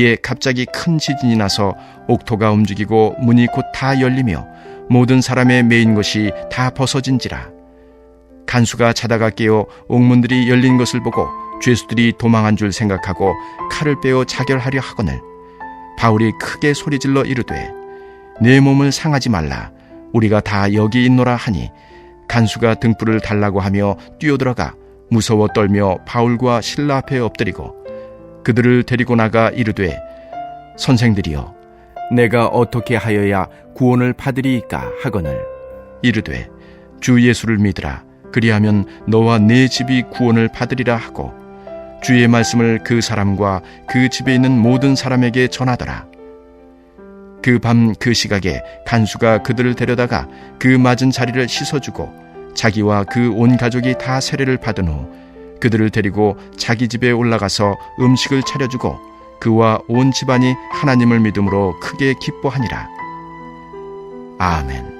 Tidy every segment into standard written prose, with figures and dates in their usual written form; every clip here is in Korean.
이에 갑자기 큰 지진이 나서 옥토가 움직이고 문이 곧 다 열리며 모든 사람의 매인 것이 다 벗어진지라. 간수가 자다가 깨어 옥문들이 열린 것을 보고 죄수들이 도망한 줄 생각하고 칼을 빼어 자결하려 하거늘 바울이 크게 소리질러 이르되 내 몸을 상하지 말라. 우리가 다 여기 있노라 하니 간수가 등불을 달라고 하며 뛰어들어가 무서워 떨며 바울과 실라 앞에 엎드리고 그들을 데리고 나가 이르되 선생들이여 내가 어떻게 하여야 구원을 받으리이까 하거늘 이르되 주 예수를 믿으라. 그리하면 너와 네 집이 구원을 받으리라 하고 주의 말씀을 그 사람과 그 집에 있는 모든 사람에게 전하더라. 그 밤 그 시각에 간수가 그들을 데려다가 그 맞은 자리를 씻어주고 자기와 그 온 가족이 다 세례를 받은 후 그들을 데리고 자기 집에 올라가서 음식을 차려주고 그와 온 집안이 하나님을 믿음으로 크게 기뻐하니라. 아멘.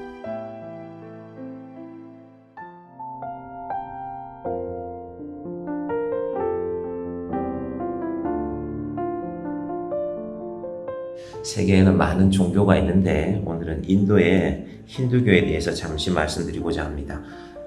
세계에는 많은 종교가 있는데 오늘은 인도의 힌두교에 대해서 잠시 말씀드리고자 합니다.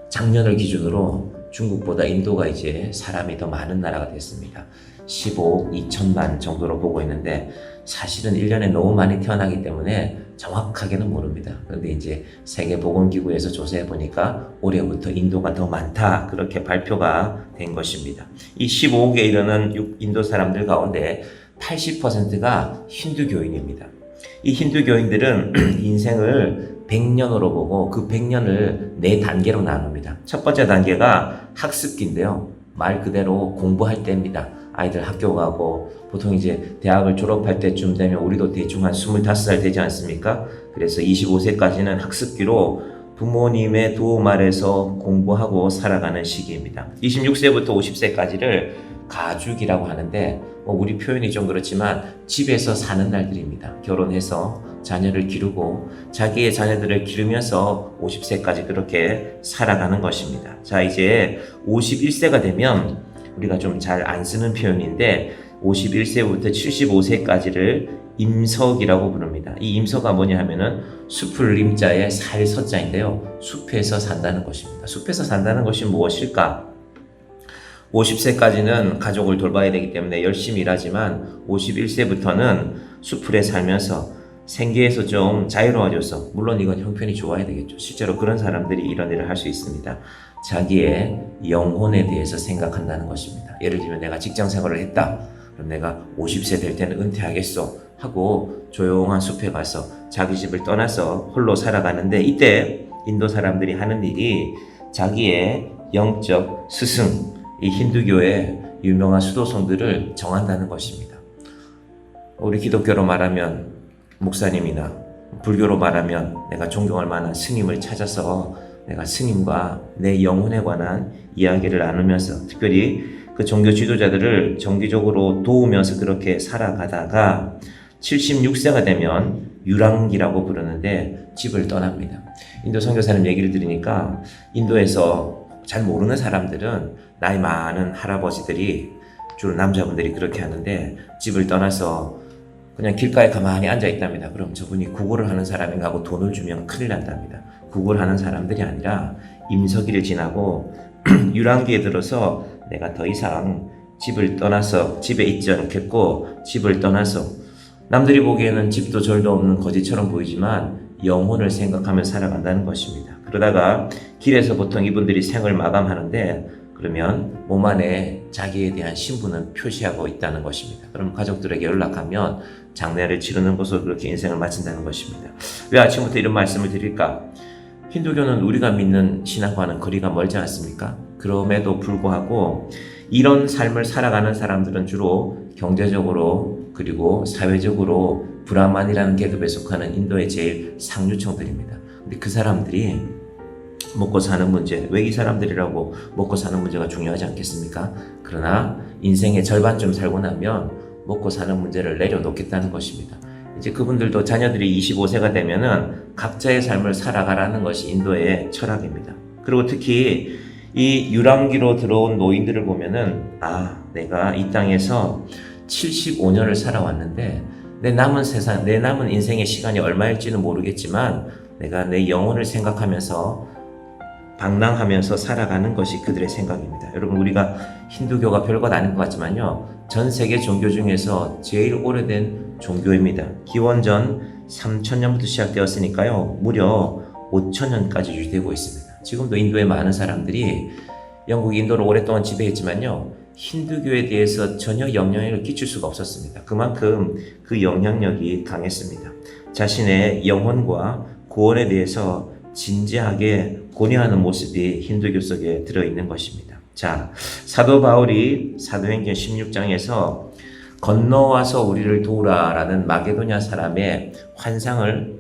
작년을 기준으로 중국보다 인도가 이제 사람이 더 많은 나라가 됐습니다. 15억 2천만 정도로 보고 있는데 사실은 1년에 너무 많이 태어나기 때문에 정확하게는 모릅니다. 그런데 이제 세계보건기구에서 조사해 보니까 올해부터 인도가 더 많다 그렇게 발표가 된 것입니다. 이 15억에 이르는 인도 사람들 가운데 80%가 힌두교인입니다. 이 힌두교인들은 인생을 100년으로 보고 그 100년을 4단계로 나눕니다. 첫 번째 단계가 학습기인데요. 말 그대로 공부할 때입니다. 아이들 학교 가고 보통 이제 대학을 졸업할 때쯤 되면 우리도 대충 한 25살 되지 않습니까? 그래서 25세까지는 학습기로 부모님의 도움 아래서 공부하고 살아가는 시기입니다. 26세부터 50세까지를 가죽이라고 하는데 우리 표현이 좀 그렇지만 집에서 사는 날들입니다. 결혼해서 자녀를 기르고 자기의 자녀들을 기르면서 50세까지 그렇게 살아가는 것입니다. 자, 이제 51세가 되면 우리가 좀 잘 안 쓰는 표현인데 51세부터 75세까지를 임석이라고 부릅니다. 이 임석가 뭐냐 하면은 숲을 임자에 살 서자인데요. 숲에서 산다는 것입니다. 숲에서 산다는 것이 무엇일까? 50세까지는 가족을 돌봐야 되기 때문에 열심히 일하지만 51세부터는 숲풀에 살면서 생계에서 좀 자유로워져서, 물론 이건 형편이 좋아야 되겠죠. 실제로 그런 사람들이 이런 일을 할 수 있습니다. 자기의 영혼에 대해서 생각한다는 것입니다. 예를 들면 내가 직장 생활을 했다. 그럼 내가 50세 될 때는 은퇴하겠어 하고 조용한 숲에 가서 자기 집을 떠나서 홀로 살아가는데, 이때 인도 사람들이 하는 일이 자기의 영적 스승, 이 힌두교의 유명한 수도성들을 정한다는 것입니다. 우리 기독교로 말하면 목사님이나 불교로 말하면 내가 존경할 만한 스님을 찾아서 내가 스님과 내 영혼에 관한 이야기를 나누면서 특별히 그 종교 지도자들을 정기적으로 도우면서 그렇게 살아가다가 76세가 되면 유랑기라고 부르는데 집을 떠납니다. 인도 선교사님 얘기를 들으니까 인도에서 잘 모르는 사람들은 나이 많은 할아버지들이, 주로 남자분들이 그렇게 하는데 집을 떠나서 그냥 길가에 가만히 앉아 있답니다. 그럼 저분이 구걸을 하는 사람인가 하고 돈을 주면 큰일 난답니다. 구걸하는 사람들이 아니라 임석기를 지나고 유랑기에 들어서 내가 더 이상 집을 떠나서 집에 있지 않겠고 집을 떠나서, 남들이 보기에는 집도 절도 없는 거지처럼 보이지만 영혼을 생각하며 살아간다는 것입니다. 그러다가 길에서 보통 이분들이 생을 마감하는데 그러면 몸 안에 자기에 대한 신분을 표시하고 있다는 것입니다. 그럼 가족들에게 연락하면 장례를 치르는 것으로 그렇게 인생을 마친다는 것입니다. 왜 아침부터 이런 말씀을 드릴까? 힌두교는 우리가 믿는 신앙과는 거리가 멀지 않습니까? 그럼에도 불구하고 이런 삶을 살아가는 사람들은 주로 경제적으로 그리고 사회적으로 브라만이라는 계급에 속하는 인도의 제일 상류층들입니다. 근데 그 사람들이 먹고 사는 문제, 왜 이 사람들이라고 먹고 사는 문제가 중요하지 않겠습니까? 그러나 인생의 절반쯤 살고 나면 먹고 사는 문제를 내려놓겠다는 것입니다. 이제 그분들도 자녀들이 25세가 되면은 각자의 삶을 살아가라는 것이 인도의 철학입니다. 그리고 특히 이 유랑기로 들어온 노인들을 보면은 내가 이 땅에서 75년을 살아왔는데 내 남은 세상, 내 남은 인생의 시간이 얼마일지는 모르겠지만 내가 내 영혼을 생각하면서 방랑하면서 살아가는 것이 그들의 생각입니다. 여러분, 우리가 힌두교가 별것 아닌 것 같지만요, 전 세계 종교 중에서 제일 오래된 종교입니다. 기원전 3000년부터 시작되었으니까요, 무려 5000년까지 유지되고 있습니다. 지금도 인도의 많은 사람들이 영국이 인도를 오랫동안 지배했지만요, 힌두교에 대해서 전혀 영향력을 끼칠 수가 없었습니다. 그만큼 그 영향력이 강했습니다. 자신의 영혼과 구원에 대해서 진지하게 고뇌하는 모습이 힌두교 속에 들어있는 것입니다. 자, 사도 바울이 사도행전 16장에서 건너와서 우리를 도우라라는 마게도냐 사람의 환상을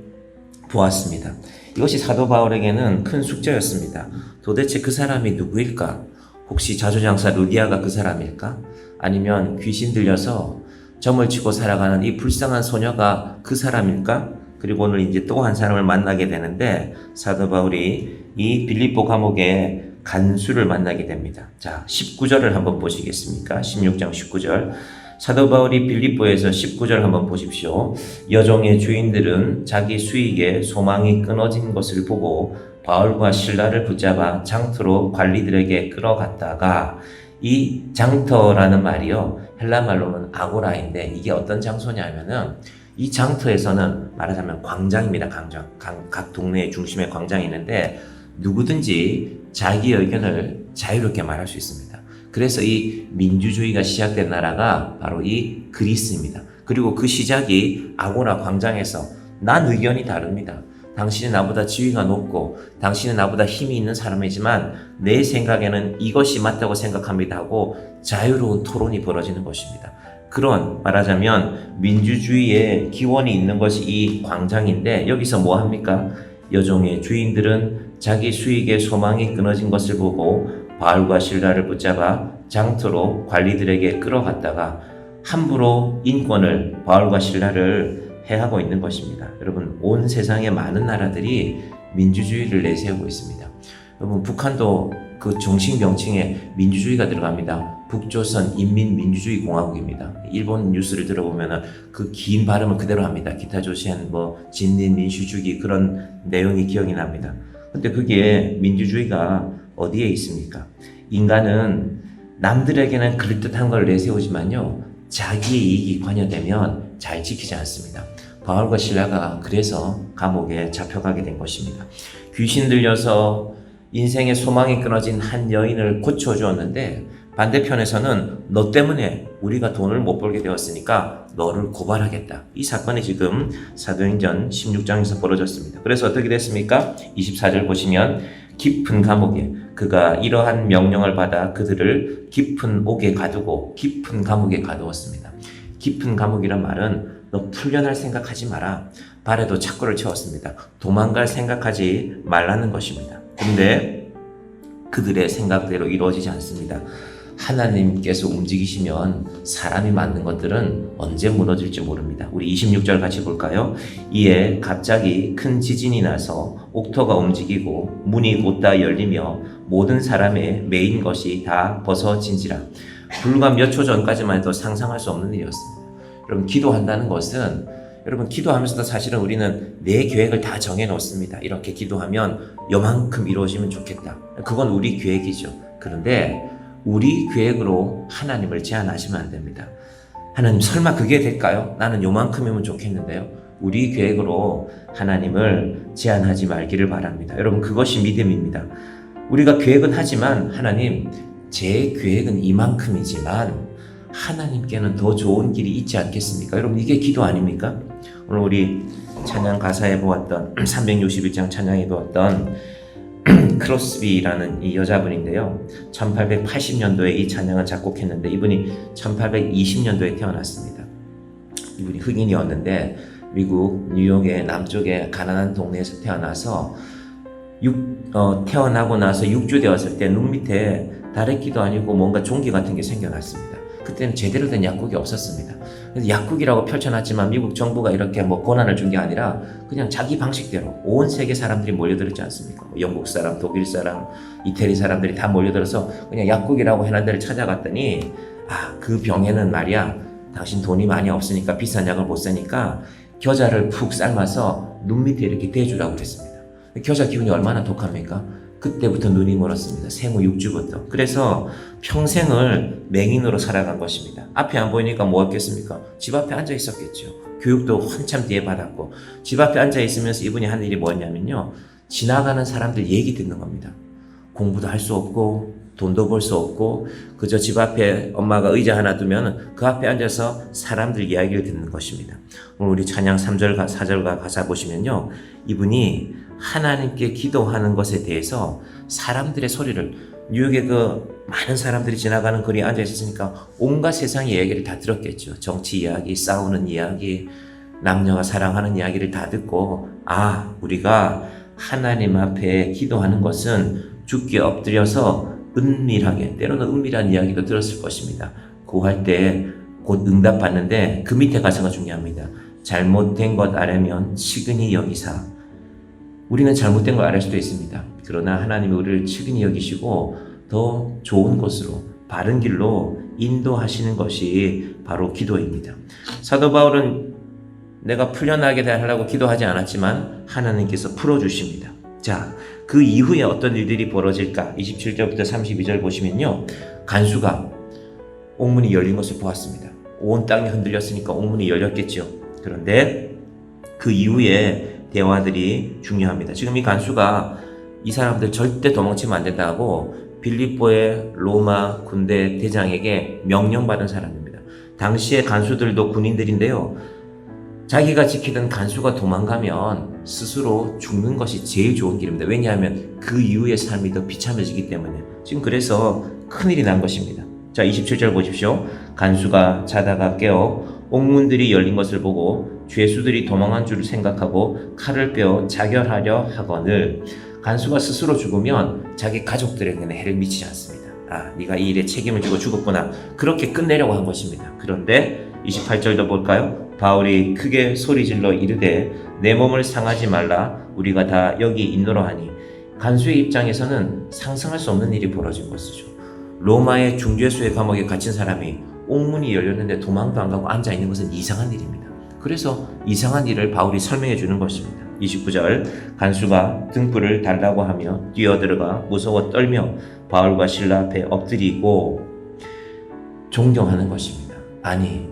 보았습니다. 이것이 사도 바울에게는 큰 숙제였습니다. 도대체 그 사람이 누구일까? 혹시 자주장사 루디아가 그 사람일까? 아니면 귀신 들려서 점을 치고 살아가는 이 불쌍한 소녀가 그 사람일까? 그리고 오늘 이제 또 한 사람을 만나게 되는데, 사도 바울이 이 빌립보 감옥의 간수를 만나게 됩니다. 자, 19절을 한번 보시겠습니까? 16장 19절. 사도 바울이 빌립보에서 19절 한번 보십시오. 여종의 주인들은 자기 수익에 소망이 끊어진 것을 보고 바울과 실라를 붙잡아 장터로 관리들에게 끌어갔다가, 이 장터라는 말이요, 헬라 말로는 아고라인데 이게 어떤 장소냐면은 이 장터에서는 말하자면 광장입니다. 광장. 각 동네의 중심에 광장이 있는데 누구든지 자기 의견을 자유롭게 말할 수 있습니다. 그래서 이 민주주의가 시작된 나라가 바로 이 그리스입니다. 그리고 그 시작이 아고라 광장에서 난 의견이 다릅니다. 당신은 나보다 지위가 높고 당신은 나보다 힘이 있는 사람이지만 내 생각에는 이것이 맞다고 생각합니다 하고 자유로운 토론이 벌어지는 것입니다. 그런, 말하자면 민주주의의 기원이 있는 것이 이 광장인데, 여기서 뭐 합니까? 여종의 주인들은 자기 수익에 소망이 끊어진 것을 보고 바울과 실라를 붙잡아 장터로 관리들에게 끌어갔다가 함부로 인권을, 바울과 실라를 해하고 있는 것입니다. 여러분, 온 세상의 많은 나라들이 민주주의를 내세우고 있습니다. 여러분, 북한도 그 정식 명칭에 민주주의가 들어갑니다. 북조선 인민민주주의공화국입니다. 일본 뉴스를 들어보면 그 긴 발음을 그대로 합니다. 기타조선, 진린, 민주주의, 그런 내용이 기억이 납니다. 근데 그게 민주주의가 어디에 있습니까? 인간은 남들에게는 그럴듯한 걸 내세우지만요, 자기의 이익이 관여되면 잘 지키지 않습니다. 바울과 실라가 그래서 감옥에 잡혀가게 된 것입니다. 귀신 들려서 인생의 소망이 끊어진 한 여인을 고쳐주었는데, 반대편에서는 너 때문에 우리가 돈을 못 벌게 되었으니까 너를 고발하겠다. 이 사건이 지금 사도행전 16장에서 벌어졌습니다. 그래서 어떻게 됐습니까? 24절 보시면, 깊은 감옥에 그가 이러한 명령을 받아 그들을 깊은 옥에 가두고 깊은 감옥에 가두었습니다. 깊은 감옥이란 말은 너 풀려날 생각하지 마라. 발에도 착고를 채웠습니다. 도망갈 생각하지 말라는 것입니다. 근데 그들의 생각대로 이루어지지 않습니다. 하나님께서 움직이시면 사람이 만든 것들은 언제 무너질지 모릅니다. 우리 26절 같이 볼까요? 이에 갑자기 큰 지진이 나서 옥토가 움직이고 문이 곧다 열리며 모든 사람의 매인 것이 다 벗어진지라. 불과 몇 초 전까지만 해도 상상할 수 없는 일이었습니다. 여러분, 기도한다는 것은, 여러분, 기도하면서도 사실은 우리는 내 계획을 다 정해놓습니다. 이렇게 기도하면 요만큼 이루어지면 좋겠다. 그건 우리 계획이죠. 그런데 우리 계획으로 하나님을 제한하시면 안 됩니다. 하나님, 설마 그게 될까요? 나는 요만큼이면 좋겠는데요. 우리 계획으로 하나님을 제한하지 말기를 바랍니다. 여러분, 그것이 믿음입니다. 우리가 계획은 하지만, 하나님, 제 계획은 이만큼이지만 하나님께는 더 좋은 길이 있지 않겠습니까? 여러분, 이게 기도 아닙니까? 오늘 우리 찬양 가사에 보았던 361장 찬양에 보았던 크로스비라는 이 여자분인데요, 1880년도에 이 찬양을 작곡했는데 이분이 1820년도에 태어났습니다. 이분이 흑인이었는데 미국 뉴욕의 남쪽의 가난한 동네에서 태어나서 태어나고 나서 6주 되었을 때 눈 밑에 다래끼도 아니고 뭔가 종기 같은 게 생겨났습니다. 그때는 제대로 된 약국이 없었습니다. 그래서 약국이라고 펼쳐놨지만 미국 정부가 이렇게 권한을 준 게 아니라 그냥 자기 방식대로 온 세계 사람들이 몰려들었지 않습니까? 영국 사람, 독일 사람, 이태리 사람들이 다 몰려들어서 그냥 약국이라고 해놓은 데를 찾아갔더니, 그 병에는 말이야, 당신 돈이 많이 없으니까 비싼 약을 못 사니까 겨자를 푹 삶아서 눈 밑에 이렇게 대주라고 그랬습니다. 겨자 기운이 얼마나 독합니까? 그때부터 눈이 멀었습니다. 생후 6주부터. 그래서 평생을 맹인으로 살아간 것입니다. 앞이 안 보이니까 뭐 했겠습니까? 집 앞에 앉아 있었겠죠. 교육도 한참 뒤에 받았고, 집 앞에 앉아 있으면서 이분이 한 일이 뭐였냐면요, 지나가는 사람들 얘기 듣는 겁니다. 공부도 할 수 없고 돈도 벌 수 없고 그저 집 앞에 엄마가 의자 하나 두면 그 앞에 앉아서 사람들 이야기를 듣는 것입니다. 오늘 우리 찬양 3절과 4절과 가사 보시면요, 이분이 하나님께 기도하는 것에 대해서 사람들의 소리를, 뉴욕에 그 많은 사람들이 지나가는 거리에 앉아 있었으니까 온갖 세상의 이야기를 다 들었겠죠. 정치 이야기, 싸우는 이야기, 남녀가 사랑하는 이야기를 다 듣고, 아, 우리가 하나님 앞에 기도하는 것은 죽게 엎드려서 은밀하게, 때로는 은밀한 이야기도 들었을 것입니다. 구할 때 곧 응답받는데 그 밑에 가사가 중요합니다. 잘못된 것 아뢰면 치근히 여기사. 우리는 잘못된 걸 아뢰 수도 있습니다. 그러나 하나님이 우리를 치근히 여기시고 더 좋은 곳으로, 바른 길로 인도하시는 것이 바로 기도입니다. 사도 바울은 내가 풀려나게 하려고 기도하지 않았지만 하나님께서 풀어주십니다. 자, 그 이후에 어떤 일들이 벌어질까? 27절부터 32절 보시면요, 간수가 옥문이 열린 것을 보았습니다. 온 땅이 흔들렸으니까 옥문이 열렸겠죠. 그런데 그 이후에 대화들이 중요합니다. 지금 이 간수가 이 사람들 절대 도망치면 안 된다고 빌립보의 로마 군대 대장에게 명령받은 사람입니다. 당시의 간수들도 군인들인데요, 자기가 지키던 간수가 도망가면 스스로 죽는 것이 제일 좋은 길입니다. 왜냐하면 그 이후의 삶이 더 비참해지기 때문에. 지금 그래서 큰일이 난 것입니다. 자, 27절 보십시오. 간수가 자다가 깨어 옥문들이 열린 것을 보고 죄수들이 도망한 줄 생각하고 칼을 빼어 자결하려 하거늘, 간수가 스스로 죽으면 자기 가족들에게는 해를 미치지 않습니다. 아, 네가 이 일에 책임을 지고 죽었구나, 그렇게 끝내려고 한 것입니다. 그런데 28절도 볼까요? 바울이 크게 소리질러 이르되 내 몸을 상하지 말라, 우리가 다 여기 있노라 하니. 간수의 입장에서는 상상할 수 없는 일이 벌어진 것이죠. 로마의 중죄수의 감옥에 갇힌 사람이 옥문이 열렸는데 도망도 안 가고 앉아 있는 것은 이상한 일입니다. 그래서 이상한 일을 바울이 설명해 주는 것입니다. 29절, 간수가 등불을 달라고 하며 뛰어들어가 무서워 떨며 바울과 실라 앞에 엎드리고 존경하는 것입니다. 아니,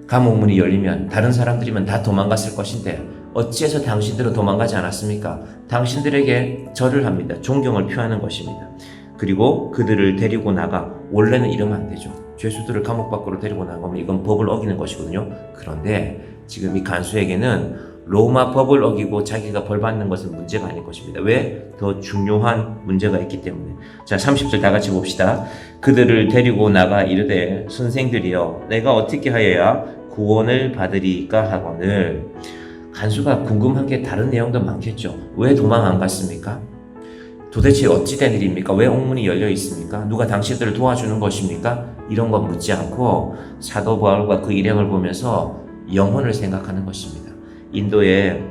감옥문이 열리면 다른 사람들이면 다 도망갔을 것인데 어찌해서 당신들은 도망가지 않았습니까? 당신들에게 절을 합니다. 존경을 표하는 것입니다. 그리고 그들을 데리고 나가, 원래는 이러면 안 되죠. 죄수들을 감옥 밖으로 데리고 나가면 이건 법을 어기는 것이거든요. 그런데 지금 이 간수에게는 로마 법을 어기고 자기가 벌 받는 것은 문제가 아닐 것입니다. 왜? 더 중요한 문제가 있기 때문에. 자, 30절 다 같이 봅시다. 그들을 데리고 나가 이르되 선생들이여, 내가 어떻게 하여야 구원을 받으리까 하거늘. 간수가 궁금한 게 다른 내용도 많겠죠. 왜 도망 안 갔습니까? 도대체 어찌된 일입니까? 왜 옥문이 열려 있습니까? 누가 당신들을 도와주는 것입니까? 이런 거 묻지 않고 사도 바울과 그 일행을 보면서 영혼을 생각하는 것입니다. 인도의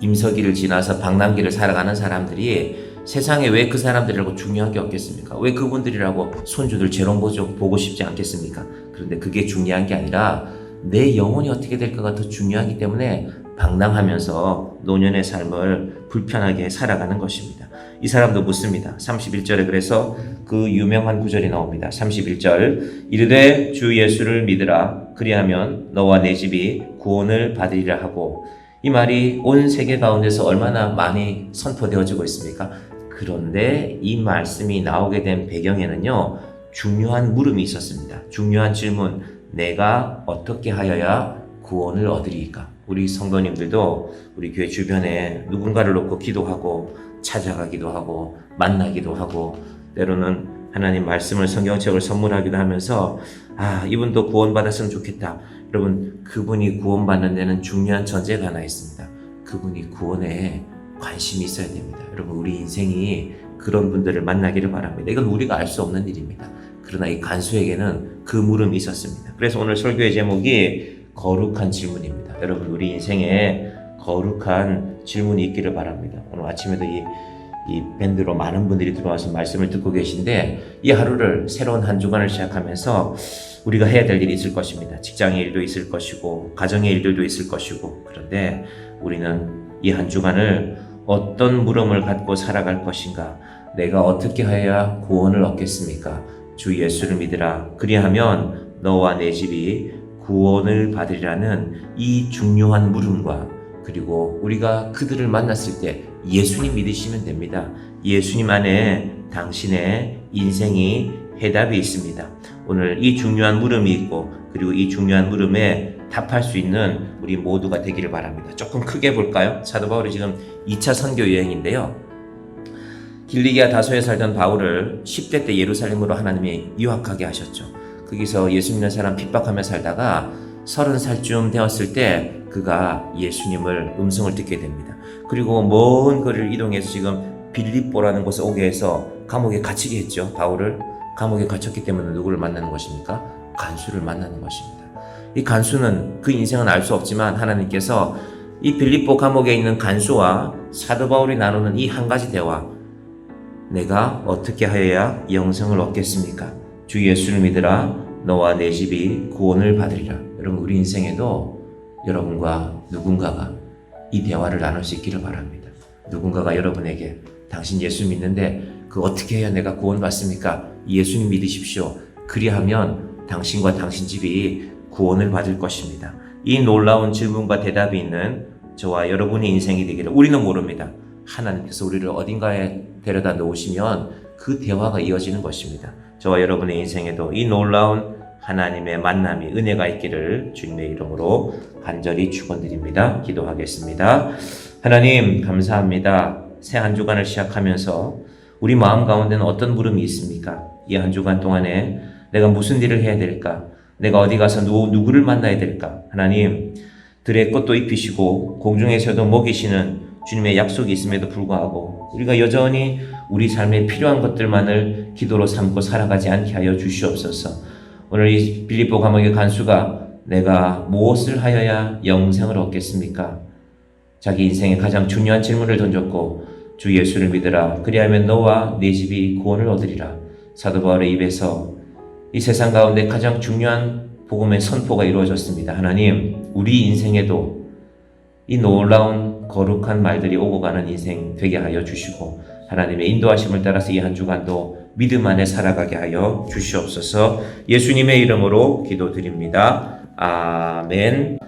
임서기를 지나서 방랑기를 살아가는 사람들이 세상에 왜 그 사람들이라고 중요한 게 없겠습니까? 왜 그분들이라고 손주들 재롱 보고 싶지 않겠습니까? 그런데 그게 중요한 게 아니라 내 영혼이 어떻게 될까가 더 중요하기 때문에 방랑하면서 노년의 삶을 불편하게 살아가는 것입니다. 이 사람도 묻습니다. 31절에 그래서 그 유명한 구절이 나옵니다. 31절, 이르되 주 예수를 믿으라, 그리하면 너와 내 집이 구원을 받으리라 하고. 이 말이 온 세계 가운데서 얼마나 많이 선포되어지고 있습니까? 그런데 이 말씀이 나오게 된 배경에는요, 중요한 물음이 있었습니다. 중요한 질문, 내가 어떻게 하여야 구원을 얻으리까? 우리 성도님들도 우리 교회 주변에 누군가를 놓고 기도하고 찾아가기도 하고 만나기도 하고 때로는 하나님 말씀을, 성경책을 선물하기도 하면서, 아, 이분도 구원받았으면 좋겠다. 여러분, 그분이 구원받는 데는 중요한 전제가 하나 있습니다. 그분이 구원에 관심이 있어야 됩니다. 여러분, 우리 인생이 그런 분들을 만나기를 바랍니다. 이건 우리가 알 수 없는 일입니다. 그러나 이 간수에게는 그 물음이 있었습니다. 그래서 오늘 설교의 제목이 거룩한 질문입니다. 여러분, 우리 인생에 거룩한 질문이 있기를 바랍니다. 오늘 아침에도 이 이 밴드로 많은 분들이 들어와서 말씀을 듣고 계신데, 이 하루를 새로운 한 주간을 시작하면서 우리가 해야 될 일이 있을 것입니다. 직장의 일도 있을 것이고 가정의 일들도 있을 것이고, 그런데 우리는 이 한 주간을 어떤 물음을 갖고 살아갈 것인가, 내가 어떻게 해야 구원을 얻겠습니까? 주 예수를 믿으라, 그리하면 너와 내 집이 구원을 받으리라는 이 중요한 물음과, 그리고 우리가 그들을 만났을 때 예수님 믿으시면 됩니다. 예수님 안에 당신의 인생이 해답이 있습니다. 오늘 이 중요한 물음이 있고, 그리고 이 중요한 물음에 답할 수 있는 우리 모두가 되기를 바랍니다. 조금 크게 볼까요? 사도 바울이 지금 2차 선교 여행인데요. 길리기아 다소에 살던 바울을 10대 때 예루살렘으로 하나님이 유학하게 하셨죠. 거기서 예수 믿는 사람 핍박하며 살다가 30살쯤 되었을 때 그가 예수님을 음성을 듣게 됩니다. 그리고 먼 거리를 이동해서 지금 빌립보라는 곳에 오게 해서 감옥에 갇히게 했죠. 바울을 감옥에 갇혔기 때문에 누구를 만나는 것입니까? 간수를 만나는 것입니다. 이 간수는 그 인생은 알 수 없지만 하나님께서 이 빌립보 감옥에 있는 간수와 사도 바울이 나누는 이 한 가지 대화, 내가 어떻게 하여야 영생을 얻겠습니까? 주 예수를 믿으라, 너와 내 집이 구원을 받으리라. 여러분, 우리 인생에도 여러분과 누군가가 이 대화를 나눌 수 있기를 바랍니다. 누군가가 여러분에게 당신 예수 믿는데 그 어떻게 해야 내가 구원받습니까? 예수님 믿으십시오. 그리하면 당신과 당신 집이 구원을 받을 것입니다. 이 놀라운 질문과 대답이 있는 저와 여러분의 인생이 되기를, 우리는 모릅니다. 하나님께서 우리를 어딘가에 데려다 놓으시면 그 대화가 이어지는 것입니다. 저와 여러분의 인생에도 이 놀라운 하나님의 만남이, 은혜가 있기를 주님의 이름으로 간절히 축원드립니다. 기도하겠습니다. 하나님 감사합니다. 새 한 주간을 시작하면서 우리 마음 가운데는 어떤 물음이 있습니까? 이 한 주간 동안에 내가 무슨 일을 해야 될까? 내가 어디 가서 누구를 만나야 될까? 하나님, 들의 꽃도 입히시고 공중에서도 먹이시는 주님의 약속이 있음에도 불구하고 우리가 여전히 우리 삶에 필요한 것들만을 기도로 삼고 살아가지 않게 하여 주시옵소서. 오늘 이 빌립보 감옥의 간수가 내가 무엇을 하여야 영생을 얻겠습니까? 자기 인생의 가장 중요한 질문을 던졌고, 주 예수를 믿으라, 그리하면 너와 네 집이 구원을 얻으리라. 사도 바울의 입에서 이 세상 가운데 가장 중요한 복음의 선포가 이루어졌습니다. 하나님, 우리 인생에도 이 놀라운 거룩한 말들이 오고 가는 인생 되게 하여 주시고, 하나님의 인도하심을 따라서 이 한 주간도 믿음 안에 살아가게 하여 주시옵소서. 예수님의 이름으로 기도드립니다. 아멘.